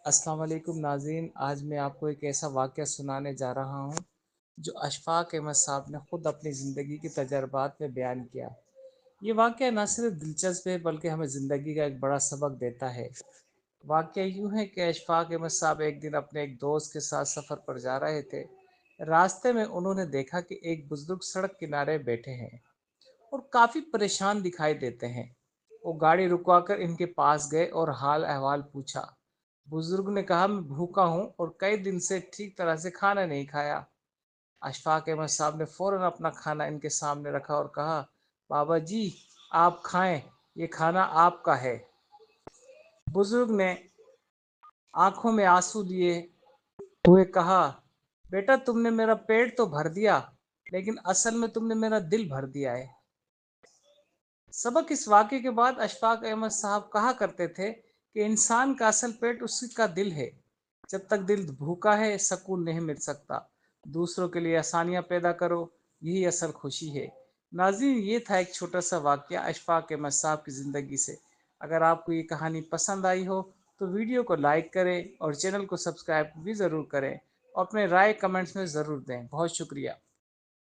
अस्सलाम वालेकुम नाज़रीन। आज मैं आपको एक ऐसा वाक़या सुनाने जा रहा हूँ जो अशफ़ाक़ अहमद साहब ने ख़ुद अपनी ज़िंदगी के तजर्बात में बयान किया। ये वाक़या न सिर्फ दिलचस्प है बल्कि हमें ज़िंदगी का एक बड़ा सबक देता है। वाक़या यूँ है कि अशफ़ाक़ अहमद साहब एक दिन अपने एक दोस्त के साथ सफ़र पर जा रहे थे। रास्ते में उन्होंने देखा कि एक बुज़ुर्ग सड़क किनारे बैठे हैं और काफ़ी परेशान दिखाई देते हैं। वो गाड़ी रुकवाकर इनके पास गए और हाल अहवाल पूछा। बुजुर्ग ने कहा, मैं भूखा हूँ और कई दिन से ठीक तरह से खाना नहीं खाया। अशफाक अहमद साहब ने फौरन अपना खाना इनके सामने रखा और कहा, बाबा जी आप खाएं, ये खाना आपका है। बुजुर्ग ने आंखों में आंसू लिए हुए कहा, बेटा तुमने मेरा पेट तो भर दिया, लेकिन असल में तुमने मेरा दिल भर दिया है। सबक इस वाक़े के बाद अशफाक अहमद साहब कहा करते थे कि इंसान का असल पेट उसी का दिल है। जब तक दिल भूखा है सुकून नहीं मिल सकता। दूसरों के लिए आसानियाँ पैदा करो, यही असल खुशी है। नाज़रीन, ये था एक छोटा सा वाक़या अशफाक अहमद साहब की ज़िंदगी से। अगर आपको ये कहानी पसंद आई हो तो वीडियो को लाइक करें और चैनल को सब्सक्राइब भी ज़रूर करें और अपने राय कमेंट्स में ज़रूर दें। बहुत शुक्रिया।